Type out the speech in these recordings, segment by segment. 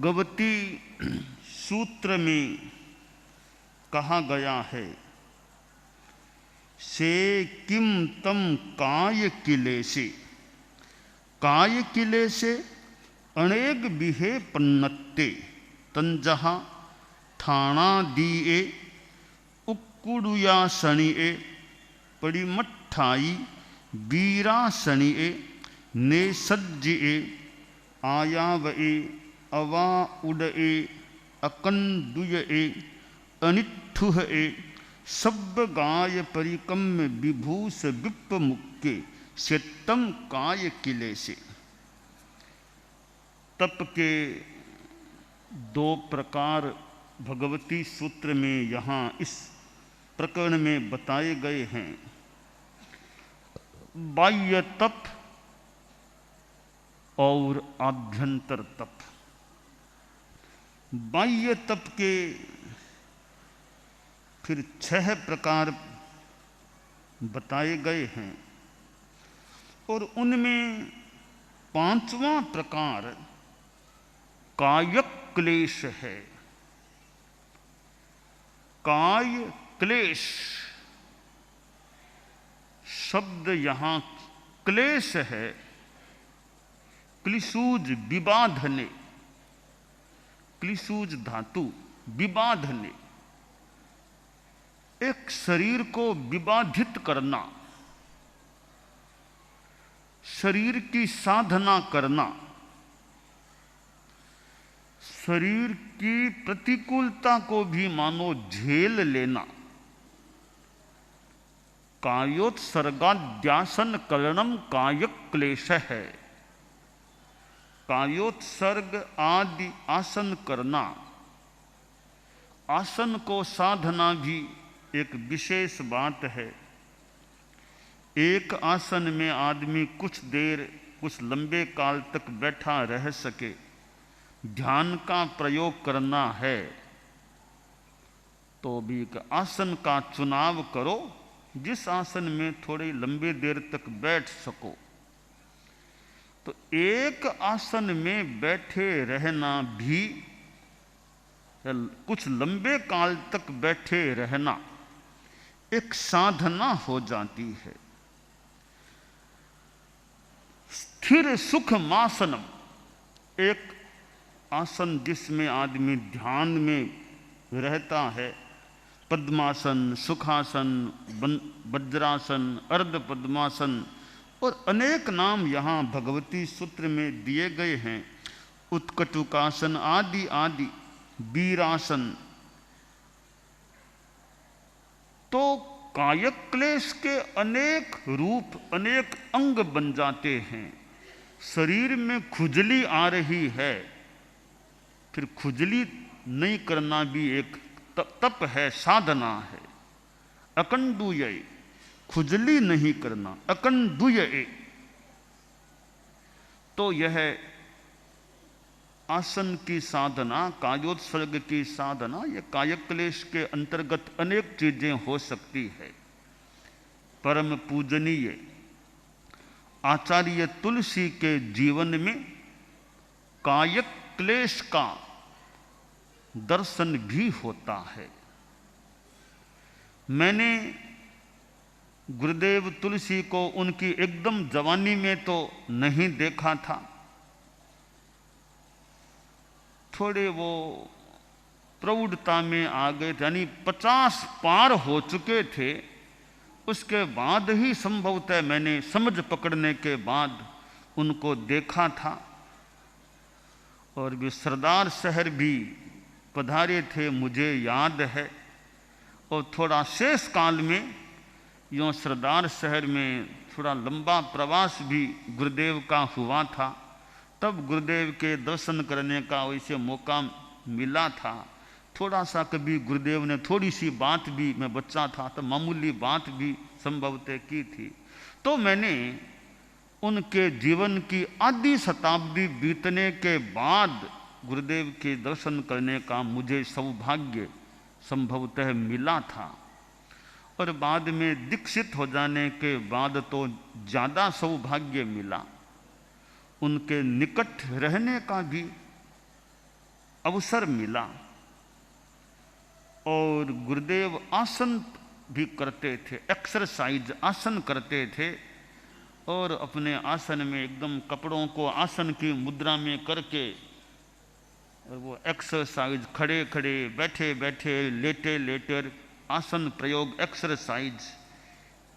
भगवती सूत्र में कहा गया है, से किम तम काय किले से, काय किले से अनेक बिहे पन्नत्ते तंजहा थाणा दिए उक्कुड़ुया सणिए पड़ी मठाई बीरा सणिए ने सज्जिए आयावए अवा उड़ए अकंदुये अनिठुहे सब गाय परिकम्य विभूष विप्प मुक्के सेत्तम काय किले से। तप के दो प्रकार भगवती सूत्र में यहाँ इस प्रकरण में बताए गए हैं। बाह्य तप और आभ्यंतर तप। बाह्य तप के फिर 6 प्रकार बताए गए हैं और उनमें 5वां प्रकार कायक क्लेश है। काय क्लेश शब्द यहाँ क्लेश है, क्लिशूज विबाधने, क्लिशूज धातु विबाधने, एक शरीर को विबाधित करना, शरीर की साधना करना, शरीर की प्रतिकूलता को भी मानो झेल लेना। कायोत्सर्गाद्यासन करणम कायक क्लेश है। कायोत्सर्ग आदि आसन करना, आसन को साधना भी एक विशेष बात है। एक आसन में आदमी कुछ देर, कुछ लंबे काल तक बैठा रह सके, ध्यान का प्रयोग करना है तो भी एक आसन का चुनाव करो जिस आसन में थोड़ी लंबी देर तक बैठ सको। तो एक आसन में बैठे रहना भी, कुछ लंबे काल तक बैठे रहना एक साधना हो जाती है। स्थिर सुखमासनम, एक आसन जिसमें आदमी ध्यान में रहता है, पद्मासन, सुखासन, वज्रासन, अर्ध पद्मासन और अनेक नाम यहाँ भगवती सूत्र में दिए गए हैं। उत्कटुकासन आदि आदि, वीरासन। तो कायक क्लेश के अनेक रूप, अनेक अंग बन जाते हैं। शरीर में खुजली आ रही है, फिर खुजली नहीं करना भी एक तप है, साधना है। अकंदुये, खुजली नहीं करना, अकंदुये। तो यह आसन की साधना, कायोत्सर्ग की साधना, यह कायक क्लेश के अंतर्गत अनेक चीजें हो सकती है। परम पूजनीय आचार्य तुलसी के जीवन में कायक क्लेश का दर्शन भी होता है। मैंने गुरुदेव तुलसी को उनकी एकदम जवानी में तो नहीं देखा था, थोड़े वो प्रौढ़ता में आ गए थे, यानी 50 पार हो चुके थे। उसके बाद ही संभवतः मैंने समझ पकड़ने के बाद उनको देखा था। और वे सरदार शहर भी पधारे थे, मुझे याद है। और थोड़ा शेष काल में यूँ सरदार शहर में थोड़ा लंबा प्रवास भी गुरुदेव का हुआ था, तब गुरुदेव के दर्शन करने का वैसे मौका मिला था। थोड़ा सा कभी गुरुदेव ने थोड़ी सी बात भी, मैं बच्चा था तो मामूली बात भी संभवतः की थी। तो मैंने उनके जीवन की आधी शताब्दी बीतने के बाद गुरुदेव के दर्शन करने का मुझे सौभाग्य संभवतः मिला था। और बाद में दीक्षित हो जाने के बाद तो ज़्यादा सौभाग्य मिला। उनके निकट रहने का भी अवसर मिला और गुरुदेव आसन भी करते थे, एक्सरसाइज आसन करते थे और अपने आसन में एकदम कपड़ों को आसन की मुद्रा में करके और वो एक्सरसाइज खड़े खड़े, बैठे बैठे, लेटे लेटे आसन प्रयोग एक्सरसाइज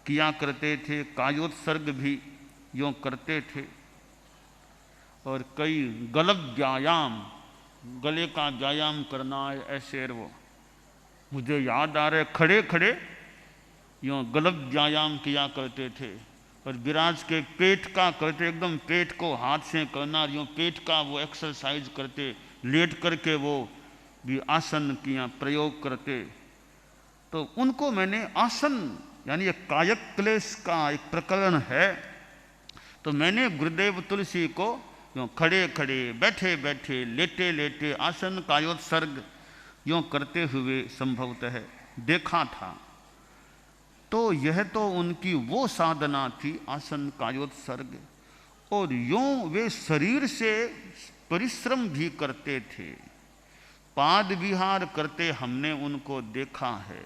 किया करते थे। कायोत्सर्ग भी यूँ करते थे और कई गलग व्यायाम, गले का व्यायाम करना है ऐसे, वो मुझे याद आ रहे, खड़े खड़े यूँ गलग व्यायाम किया करते थे। और विराज के पेट का करते, एकदम पेट को हाथ से करना, यूँ पेट का वो एक्सरसाइज करते, लेट करके वो भी आसन किया प्रयोग करते। तो उनको मैंने आसन यानी एक कायक क्लेश का एक प्रकरण है, तो मैंने गुरुदेव तुलसी को यूँ खड़े खड़े, बैठे बैठे, लेटे लेटे आसन कायोत्सर्ग यूँ करते हुए संभवतः देखा था। तो यह तो उनकी वो साधना थी, आसन कायोत्सर्ग, और यूँ वे शरीर से परिश्रम भी करते थे। पाद विहार करते हमने उनको देखा है,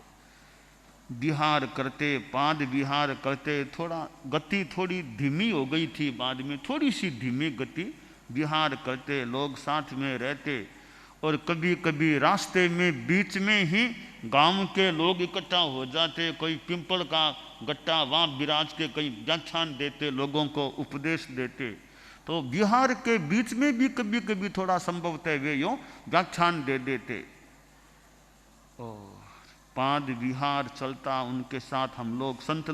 विहार करते, पाद विहार करते, थोड़ा गति थोड़ी धीमी हो गई थी, बाद में थोड़ी सी धीमी गति, विहार करते, लोग साथ में रहते और कभी कभी रास्ते में बीच में ही गांव के लोग इकट्ठा हो जाते, कोई पिंपल का गट्टा वहाँ विराज के कहीं व्याख्यान देते, लोगों को उपदेश देते। तो विहार के बीच में भी कभी कभी थोड़ा संभवतः वे यूँ व्याख्यान दे देते और पाद विहार चलता, उनके साथ हम लोग संत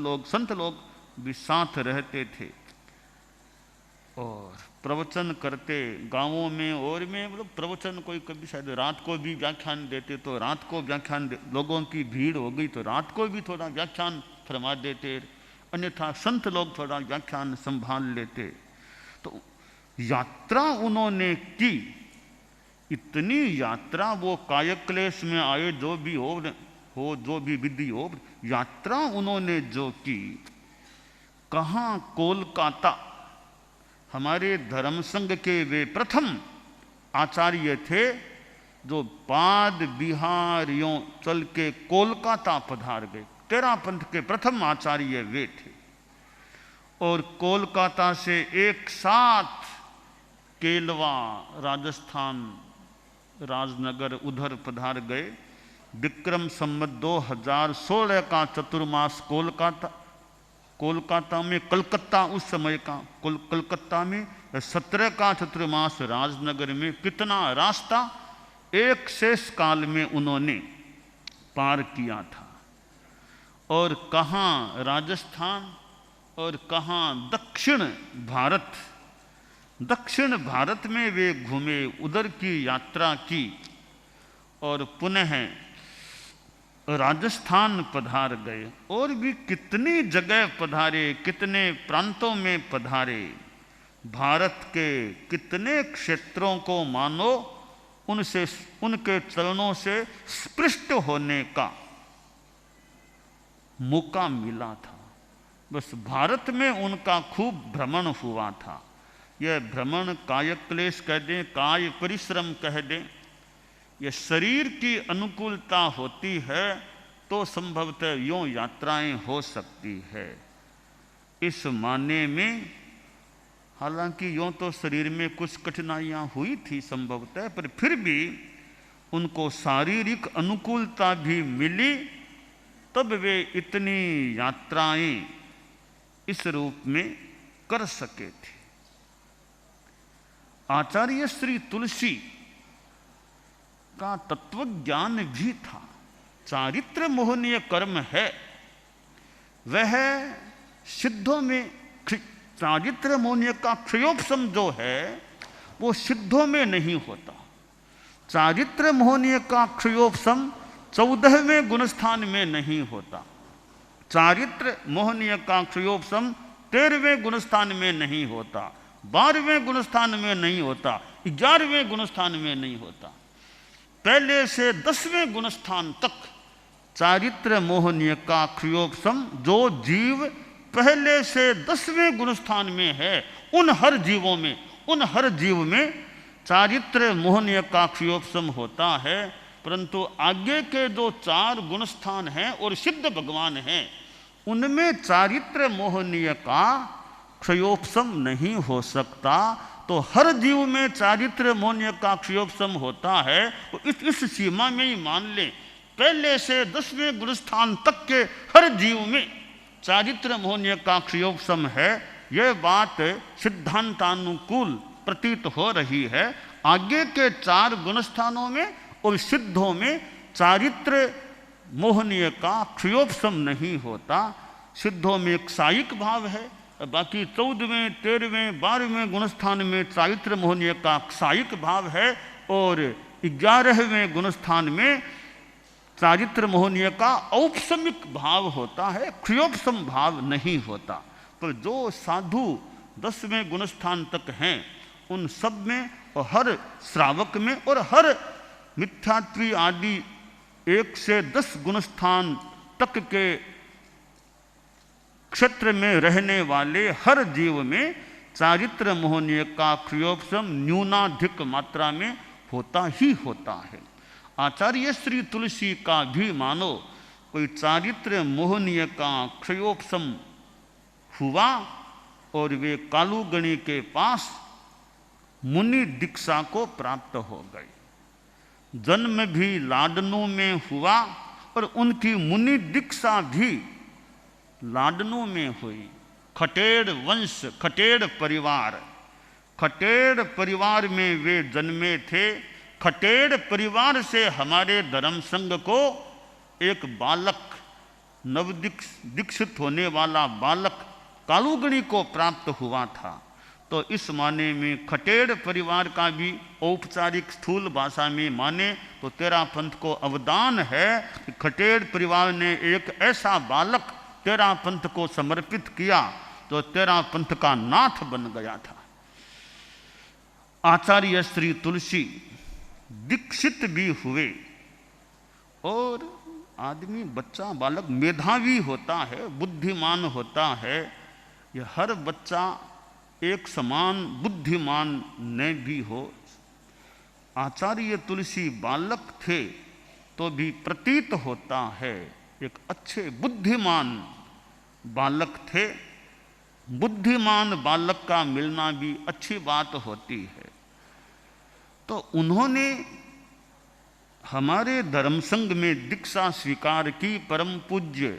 लोग भी साथ रहते थे और प्रवचन करते गांवों में और में, मतलब प्रवचन कोई कभी शायद रात को भी व्याख्यान देते, तो रात को व्याख्यान लोगों की भीड़ हो गई तो रात को भी थोड़ा व्याख्यान फरमा देते, अन्यथा संत लोग थोड़ा व्याख्यान संभाल लेते। तो यात्रा उन्होंने की, इतनी यात्रा, वो कायक क्लेश में आए जो भी हो जो भी विधि हो, यात्रा उन्होंने जो की, कहाँ, कोलकाता, हमारे धर्म संघ के वे प्रथम आचार्य थे जो पाद विहार यूँ चल के कोलकाता पधार गए। तेरापंथ के प्रथम आचार्य वे थे और कोलकाता से एक साथ केलवा, राजस्थान, राजनगर उधर पधार गए। विक्रम संवत 2016 का चतुर्मास कोलकाता में, कलकत्ता उस समय का, कलकत्ता में 17 का चतुर्मास राजनगर में, कितना रास्ता एक शेष काल में उन्होंने पार किया था। और कहाँ राजस्थान और कहाँ दक्षिण भारत, दक्षिण भारत में वे घूमे, उधर की यात्रा की और पुनः राजस्थान पधार गए और भी कितनी जगह पधारे, कितने प्रांतों में पधारे, भारत के कितने क्षेत्रों को मानो उनसे, उनके चरणों से स्पृष्ट होने का मौका मिला था। बस भारत में उनका खूब भ्रमण हुआ था। यह भ्रमण कायक क्लेश कह दें, काय परिश्रम कह दें, यह शरीर की अनुकूलता होती है तो संभवतः यूँ यात्राएं हो सकती है। इस माने में हालांकि यूँ तो शरीर में कुछ कठिनाइयाँ हुई थी संभवतः, पर फिर भी उनको शारीरिक अनुकूलता भी मिली, तब वे इतनी यात्राएं इस रूप में कर सके थे। आचार्य श्री तुलसी का तत्व ज्ञान भी था, चारित्र मोहनीय कर्म है, वह सिद्धों में, चारित्र मोहनीय का क्षयोपशम जो है वो सिद्धों में नहीं होता। चारित्र मोहनीय का क्षयोपशम 14वें गुणस्थान में नहीं होता, चारित्र मोहनीय का क्षयोपशम 13वें गुणस्थान में नहीं होता, 12वें गुणस्थान में नहीं होता, 11वें गुणस्थान में नहीं होता। पहले से 10वें गुणस्थान तक चारित्र मोहनीय का क्षयोपशम जो जीव पहले से 10वें गुणस्थान में है, उन हर जीवों में, उन हर जीव में चारित्र मोहनीय का क्षयोपशम होता है, परंतु आगे के जो 4 गुणस्थान हैं और सिद्ध भगवान हैं उनमें चारित्र मोहनीय का क्षयोपशम नहीं हो सकता। तो हर जीव में चारित्र मोहनीय का क्षयोपशम होता है। तो इस सीमा में ही मान लें, पहले से 10वें गुणस्थान तक के हर जीव में चारित्र मोहनीय का क्षयोपशम है। यह बात सिद्धांतानुकूल प्रतीत हो रही है। आगे के 4 गुणस्थानों में और सिद्धों में चारित्र मोहनीय का क्षयोपशम नहीं होता। सिद्धों में एक सायिक भाव है, बाकी 14वें, 13वें, 12वें गुणस्थान में चारित्र मोहनीय का सायिक भाव है और 11वें गुणस्थान में चारित्र मोहनीय का औपशमिक भाव होता है, क्षयोपशम भाव नहीं होता। तो जो साधु 10वें गुणस्थान तक हैं उन सब में और हर श्रावक में और हर मिथ्यात्वी आदि 1 से 10 गुणस्थान तक के क्षेत्र में रहने वाले हर जीव में चारित्र मोहनीय का क्षयोपशम न्यूनाधिक मात्रा में होता ही होता है। आचार्य श्री तुलसी का भी मानो कोई चारित्र मोहनीय का क्षयोपशम हुआ और वे कालूगणी के पास मुनि दीक्षा को प्राप्त हो गए। जन्म भी लाडनू में हुआ और उनकी मुनि दीक्षा भी लाडनू में हुई। खटेड़ वंश, खटेड़ परिवार में वे जन्मे थे। खटेड़ परिवार से हमारे धर्म संघ को एक बालक, नवदीक्षित होने वाला बालक कालूगणी को प्राप्त हुआ था। तो इस माने में खटेड़ परिवार का भी औपचारिक स्थूल भाषा में माने तो तेरा पंथ को अवदान है कि खटेड़ परिवार ने एक ऐसा बालक तेरा पंथ को समर्पित किया तो तेरा पंथ का नाथ बन गया था। आचार्य श्री तुलसी दीक्षित भी हुए और आदमी, बच्चा, बालक मेधावी होता है, बुद्धिमान होता है। यह हर बच्चा एक समान बुद्धिमान न भी हो। आचार्य तुलसी बालक थे तो भी प्रतीत होता है एक अच्छे बुद्धिमान बालक थे। बुद्धिमान बालक का मिलना भी अच्छी बात होती है। तो उन्होंने हमारे धर्म संघ में दीक्षा स्वीकार की। परम पूज्य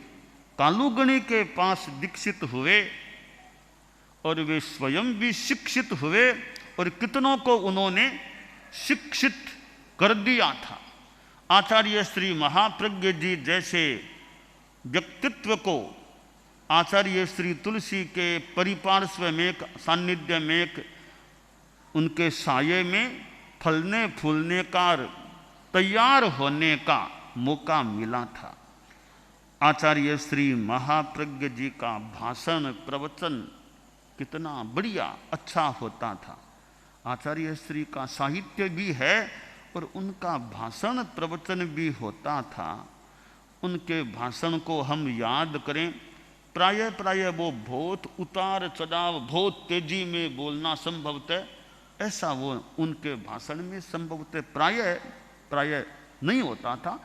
कालूगणी के पास दीक्षित हुए और वे स्वयं भी शिक्षित हुए और कितनों को उन्होंने शिक्षित कर दिया था। आचार्य श्री महाप्रज्ञ जी जैसे व्यक्तित्व को आचार्य श्री तुलसी के परिपार्श्व में, सान्निध्य में, उनके साये में फलने फूलने का, तैयार होने का मौका मिला था। आचार्य श्री महाप्रज्ञ जी का भाषण, प्रवचन कितना बढ़िया, अच्छा होता था। आचार्य श्री का साहित्य भी है और उनका भाषण, प्रवचन भी होता था। उनके भाषण को हम याद करें, प्राय वो बहुत उतार चढ़ाव, बहुत तेजी में बोलना संभवतः ऐसा वो उनके भाषण में संभवतः प्राय नहीं होता था।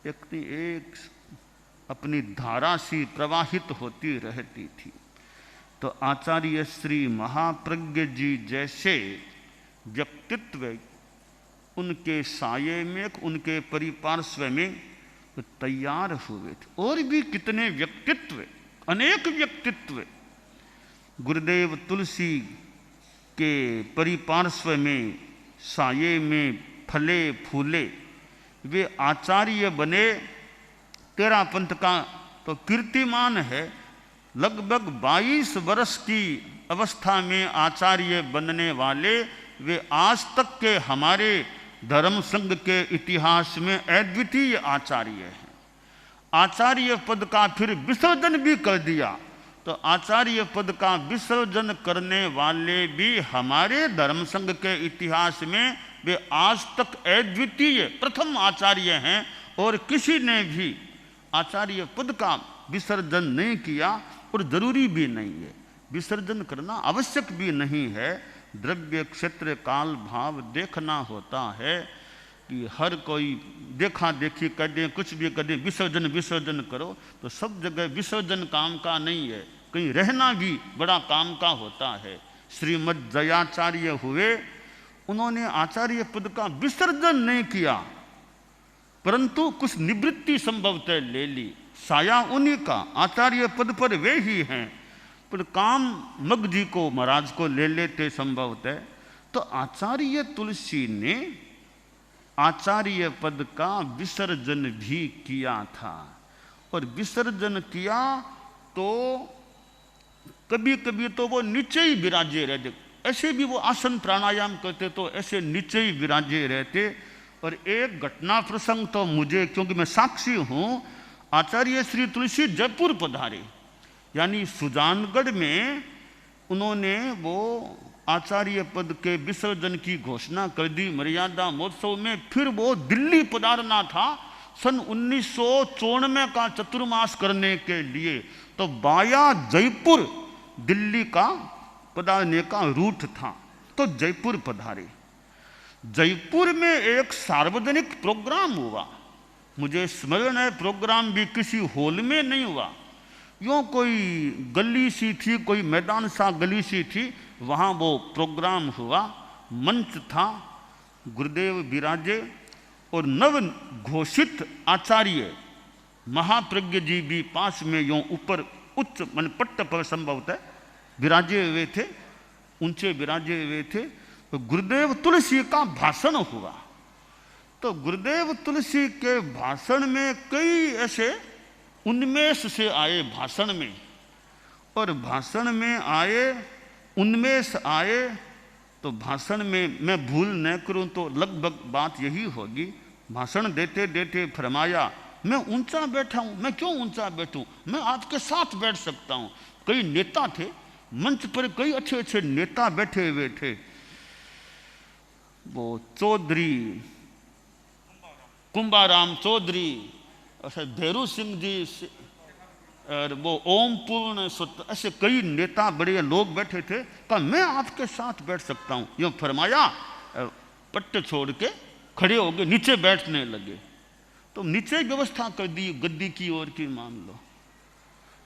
एक अपनी धारा सी प्रवाहित होती रहती थी। तो आचार्य श्री महाप्रज्ञ जी जैसे व्यक्तित्व उनके साये में, उनके परिपार्श्व में तैयार हुए थे। और भी कितने व्यक्तित्व, अनेक व्यक्तित्व गुरुदेव तुलसी के परिपार्श्व में, साये में फले फूले, वे आचार्य बने। तेरा पंथ का तो कीर्तिमान है। लगभग 22 वर्ष की अवस्था में आचार्य बनने वाले वे आज तक के हमारे धर्म संघ के इतिहास में अद्वितीय आचार्य हैं। आचार्य पद का फिर विसर्जन भी कर दिया। तो आचार्य पद का विसर्जन करने वाले भी हमारे धर्म संघ के इतिहास में वे आज तक अद्वितीय प्रथम आचार्य हैं और किसी ने भी आचार्य पद का विसर्जन नहीं किया और जरूरी भी नहीं है। विसर्जन करना आवश्यक भी नहीं है। द्रव्य क्षेत्र काल भाव देखना होता है कि हर कोई देखा देखी कर दे, कुछ भी कर दे, विसर्जन विसर्जन करो, तो सब जगह विसर्जन काम का नहीं है, कहीं रहना भी बड़ा काम का होता है। श्रीमद जयाचार्य हुए, उन्होंने आचार्य पद का विसर्जन नहीं किया, परंतु कुछ निवृत्ति संभवतः ले ली। साया उन्हीं का, आचार्य पद पर वे ही हैं, पर काम मग जी को, महाराज को ले लेते संभवतः। तो आचार्य तुलसी ने आचार्य पद का विसर्जन भी किया था, और विसर्जन किया तो कभी कभी तो वो नीचे ही विराजे रहते, ऐसे भी वो आसन प्राणायाम करते तो ऐसे नीचे ही विराजे रहते। और एक घटना प्रसंग तो मुझे, क्योंकि मैं साक्षी हूँ, आचार्य श्री तुलसी जयपुर पधारे, यानी सुजानगढ़ में उन्होंने वो आचार्य पद के विसर्जन की घोषणा कर दी मर्यादा महोत्सव में। फिर वो दिल्ली पधारना था सन 1994 का चतुर्मास करने के लिए, तो बाया जयपुर दिल्ली का पधारने का रूट था, तो जयपुर पधारे। जयपुर में एक सार्वजनिक प्रोग्राम हुआ, मुझे स्मरण है प्रोग्राम भी किसी हॉल में नहीं हुआ, यूँ कोई गली सी थी, कोई मैदान सा गली सी थी, वहाँ वो प्रोग्राम हुआ। मंच था, गुरुदेव विराजे और नव घोषित आचार्य महाप्रज्ञ जी भी पास में यूँ ऊपर उच्च मन पट्ट पर संभवतः विराजे हुए थे, ऊंचे विराजे हुए थे। तो गुरुदेव तुलसी का भाषण हुआ, तो गुरुदेव तुलसी के भाषण में कई ऐसे उन्मेष से आए भाषण में, और भाषण में आए उन्मेष आए, तो भाषण में मैं भूल न करूं तो लगभग बात यही होगी। भाषण देते देते फरमाया, मैं ऊंचा बैठा हूं, मैं क्यों ऊंचा बैठूं, मैं आपके साथ बैठ सकता हूं। कई नेता थे मंच पर, कई अच्छे अच्छे नेता बैठे हुए थे, वो चौधरी कुंभाराम चौधरी, भैरू सिंह जी, और वो ओम पूर्ण, ऐसे कई नेता बड़े लोग बैठे थे। कहा मैं आपके साथ बैठ सकता हूँ, यूँ फरमाया, पट्टे छोड़ के खड़े हो गए, नीचे बैठने लगे। तो नीचे व्यवस्था कर दी गद्दी की ओर की, मान लो।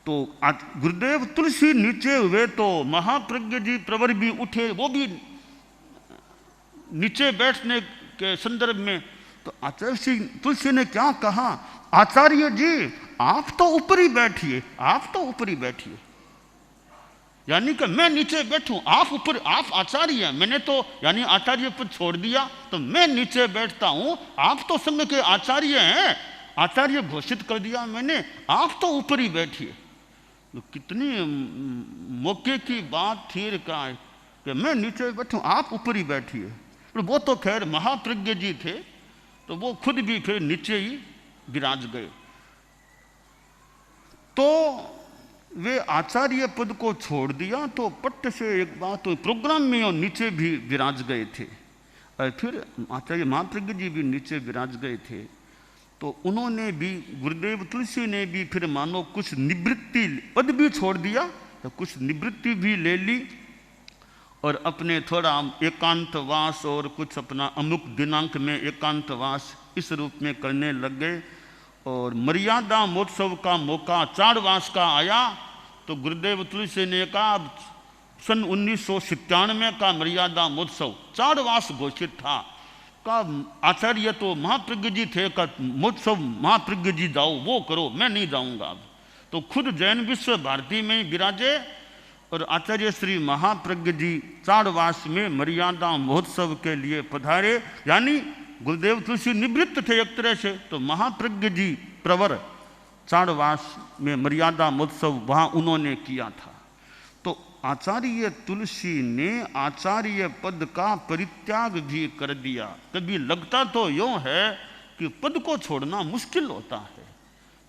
तो गुरुदेव तुलसी नीचे हुए तो महाप्रज्ञ जी प्रवर भी उठे, वो भी नीचे बैठने के संदर्भ में। तो आचार्य तुलसी ने क्या कहा, आचार्य जी आप तो ऊपर ही बैठिए, आप तो ऊपर ही बैठिए, यानी कि मैं नीचे बैठूं, आप ऊपर, आप आचार्य हैं, मैंने तो यानी आचार्य पद छोड़ दिया, तो मैं नीचे बैठता हूं, आप तो संघ के आचार्य हैं, आचार्य घोषित कर दिया मैंने, आप तो ऊपर ही बैठिए। तो कितनी मौके की बात थी का कि मैं नीचे बैठूं, आप ऊपर ही बैठिए। तो वो तो खैर महाप्रज्ञ जी थे, तो वो खुद भी फिर नीचे ही विराज गए। तो वे आचार्य पद को छोड़ दिया, तो पट्ट से एक बात, तो प्रोग्राम में और नीचे भी विराज गए थे, और फिर आचार्य महाप्रज्ञ जी भी नीचे विराज गए थे। तो उन्होंने भी, गुरुदेव तुलसी ने भी फिर मानो कुछ निवृत्ति, पद भी छोड़ दिया तो कुछ निवृत्ति भी ले ली, और अपने थोड़ा एकांतवास और कुछ अपना अमुक दिनांक में एकांतवास इस रूप में करने लग गए। और मर्यादा महोत्सव का मौका चारवास का आया, तो गुरुदेव तुलसी ने कहा, सन 1997 का मर्यादा महोत्सव चारवास घोषित था, का आचार्य तो महाप्रज्ञ जी थे, का महोत्सव महाप्रज्ञ जी जाओ, वो करो, मैं नहीं जाऊंगा। तो खुद जैन विश्व भारती में विराजे, और आचार्य श्री महाप्रज्ञ जी चारवास में मर्यादा महोत्सव के लिए पधारे, यानी गुरुदेव तुलसी निवृत्त थे एक तरह से, तो महाप्रज्ञ जी प्रवर चारवास में मर्यादा महोत्सव वहाँ उन्होंने किया था। तो आचार्य तुलसी ने आचार्य पद का परित्याग भी कर दिया। कभी लगता तो यूँ है कि पद को छोड़ना मुश्किल होता है,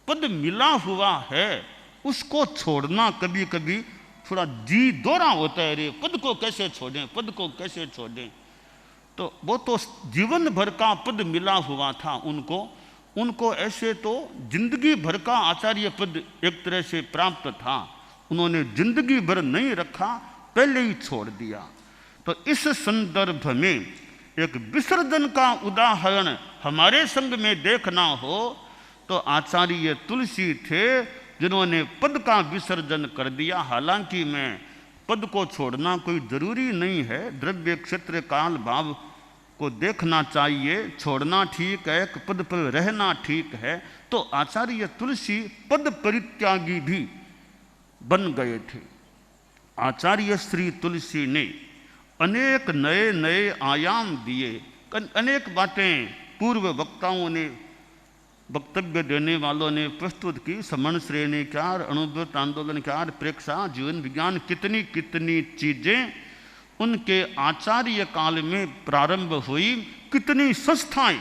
पद मिला हुआ है उसको छोड़ना कभी कभी थोड़ा जी दोहरा होता है, रे पद को कैसे छोड़ें, पद को कैसे छोड़ें। तो वो तो जीवन भर का पद मिला हुआ था उनको ऐसे तो जिंदगी भर का आचार्य पद एक तरह से प्राप्त था, उन्होंने जिंदगी भर नहीं रखा, पहले ही छोड़ दिया। तो इस संदर्भ में एक विसर्जन का उदाहरण हमारे संग में देखना हो तो आचार्य तुलसी थे, जिन्होंने पद का विसर्जन कर दिया। हालांकि मैं पद को छोड़ना कोई जरूरी नहीं है, द्रव्य क्षेत्र काल भाव को देखना चाहिए, छोड़ना ठीक है, पद पर रहना ठीक है। तो आचार्य तुलसी पद परित्यागी भी बन गए थे। आचार्य श्री तुलसी ने अनेक नए नए आयाम दिए, अनेक बातें पूर्व वक्ताओं ने, वक्तव्य देने वालों ने प्रस्तुत की। समण श्रेणीकार, अनुभूत आंदोलनकार, प्रेक्षा, जीवन विज्ञान, कितनी कितनी चीजें उनके आचार्य काल में प्रारंभ हुई, कितनी संस्थाएं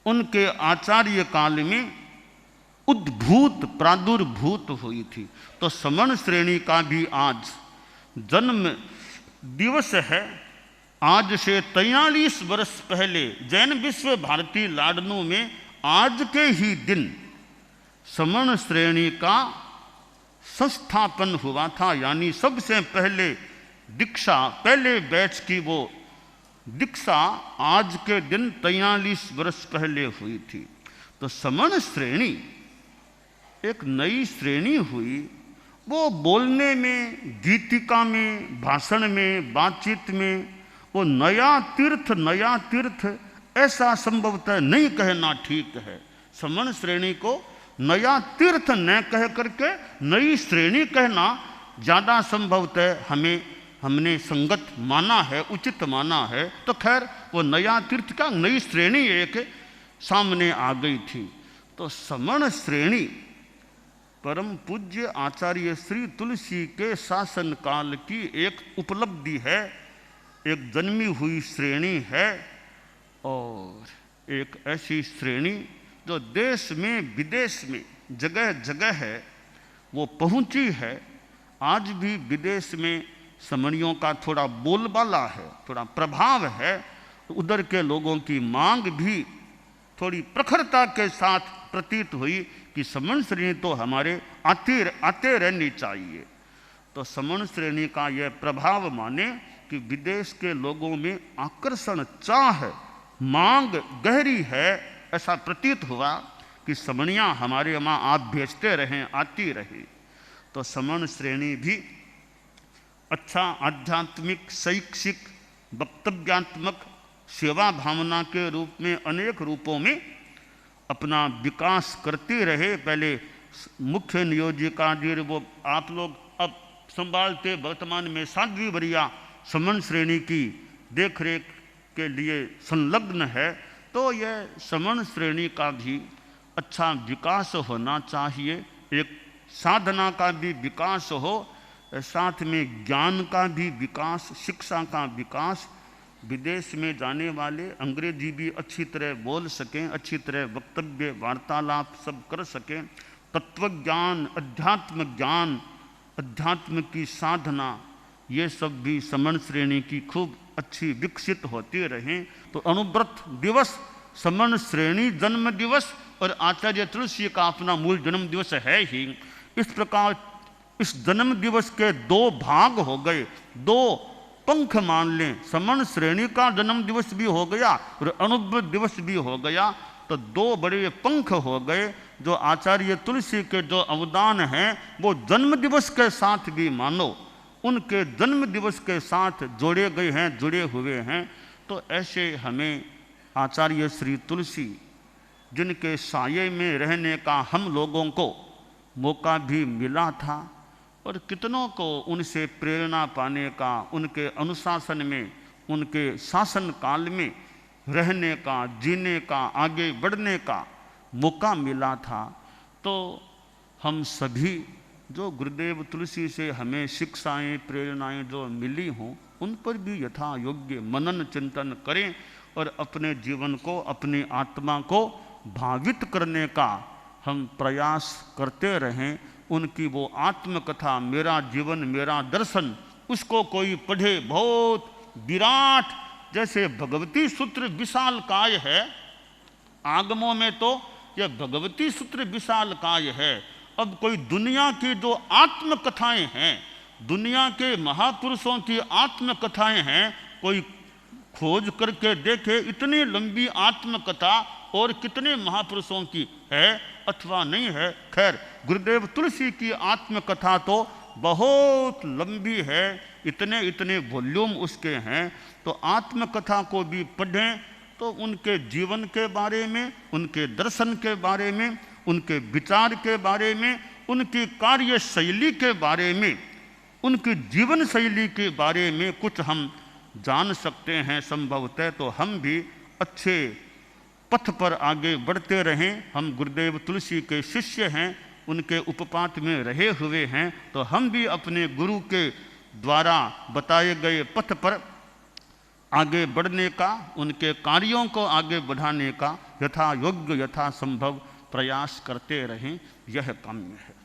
उनके आचार्य काल में उद्भूत प्रादुर्भूत हुई थी। तो समण श्रेणी का भी आज जन्म दिवस है। आज से 43 वर्ष पहले जैन विश्व भारती लाडनू में आज के ही दिन समण श्रेणी का संस्थापन हुआ था। यानी सबसे पहले दीक्षा, पहले बैच की वो दीक्षा आज के दिन 43 वर्ष पहले हुई थी। तो समण श्रेणी एक नई श्रेणी हुई। वो बोलने में, गीतिका में, भाषण में, बातचीत में वो नया तीर्थ ऐसा संभवतः नहीं कहना ठीक है। समण श्रेणी को नया तीर्थ न कह करके नई श्रेणी कहना ज़्यादा संभवतः हमने संगत माना है, उचित माना है। तो खैर वो नया तीर्थ का नई श्रेणी एक सामने आ गई थी। तो समण श्रेणी परम पूज्य आचार्य श्री तुलसी के शासन काल की एक उपलब्धि है, एक जन्मी हुई श्रेणी है, और एक ऐसी श्रेणी जो देश में विदेश में जगह जगह है वो पहुंची है। आज भी विदेश में समणियों का थोड़ा बोलबाला है, थोड़ा प्रभाव है। उधर के लोगों की मांग भी थोड़ी प्रखरता के साथ प्रतीत हुई कि समण श्रेणी तो हमारे आते रहनी चाहिए। तो समण श्रेणी का यह प्रभाव माने कि विदेश के लोगों में आकर्षण, चाह, मांग गहरी है। ऐसा प्रतीत हुआ कि समणियाँ हमारे वहाँ आप भेजते रहें, आती रहे। तो समण श्रेणी भी अच्छा आध्यात्मिक, शैक्षिक, वक्तव्यात्मक, सेवा भावना के रूप में अनेक रूपों में अपना विकास करते रहे। पहले मुख्य नियोजिका जी वो आप लोग अब संभालते, वर्तमान में साध्वी वरिया समण श्रेणी की देखरेख के लिए संलग्न है। तो यह समण श्रेणी का भी अच्छा विकास होना चाहिए। एक साधना का भी विकास हो, साथ में ज्ञान का भी विकास, शिक्षा का विकास। विदेश में जाने वाले अंग्रेजी भी अच्छी तरह बोल सकें, अच्छी तरह वक्तव्य वार्तालाप सब कर सकें। तत्वज्ञान, ज्ञान, अध्यात्म की साधना, ये सब भी समण श्रेणी की खूब अच्छी विकसित होती रहें। तो अनुव्रत दिवस, समण श्रेणी जन्म दिवस और आचार्य तुलसी का अपना मूल जन्म दिवस है ही। इस प्रकार इस जन्म दिवस के दो भाग हो गए, दो पंख मान लें। समण श्रेणी का जन्म दिवस भी हो गया और अनुव्रत दिवस भी हो गया। तो दो बड़े पंख हो गए। जो आचार्य तुलसी के जो अवदान हैं वो जन्म दिवस के साथ भी मानो, उनके जन्म दिवस के साथ जोड़े गए हैं, जुड़े हुए हैं। तो ऐसे हमें आचार्य श्री तुलसी, जिनके साये में रहने का हम लोगों को मौका भी मिला था और कितनों को उनसे प्रेरणा पाने का, उनके अनुशासन में, उनके शासन काल में रहने का, जीने का, आगे बढ़ने का मौका मिला था। तो हम सभी जो गुरुदेव तुलसी से हमें शिक्षाएं, प्रेरणाएं जो मिली हों, उन पर भी यथा योग्य मनन चिंतन करें और अपने जीवन को, अपनी आत्मा को भावित करने का हम प्रयास करते रहें। उनकी वो आत्मकथा, मेरा जीवन मेरा दर्शन, उसको कोई पढ़े, बहुत विराट, जैसे भगवती सूत्र विशाल काय है। आगमों में तो यह भगवती सूत्र विशाल काय है। अब कोई दुनिया की जो आत्मकथाएं हैं दुनिया के महापुरुषों की आत्मकथाएं हैं, कोई खोज करके देखे इतनी लंबी आत्मकथा और कितने महापुरुषों की है अथवा नहीं है। खैर, गुरुदेव तुलसी की आत्मकथा तो बहुत लंबी है, इतने इतने वॉल्यूम उसके हैं। तो आत्मकथा को भी पढ़ें तो उनके जीवन के बारे में, उनके दर्शन के बारे में, उनके विचार के बारे में, उनकी कार्यशैली के बारे में, उनकी जीवन शैली के बारे में कुछ हम जान सकते हैं संभवतः। तो हम भी अच्छे पथ पर आगे बढ़ते रहें। हम गुरुदेव तुलसी के शिष्य हैं, उनके उपपात में रहे हुए हैं, तो हम भी अपने गुरु के द्वारा बताए गए पथ पर आगे बढ़ने का, उनके कार्यों को आगे बढ़ाने का यथा योग्य यथा संभव प्रयास करते रहें, यह काम्य है।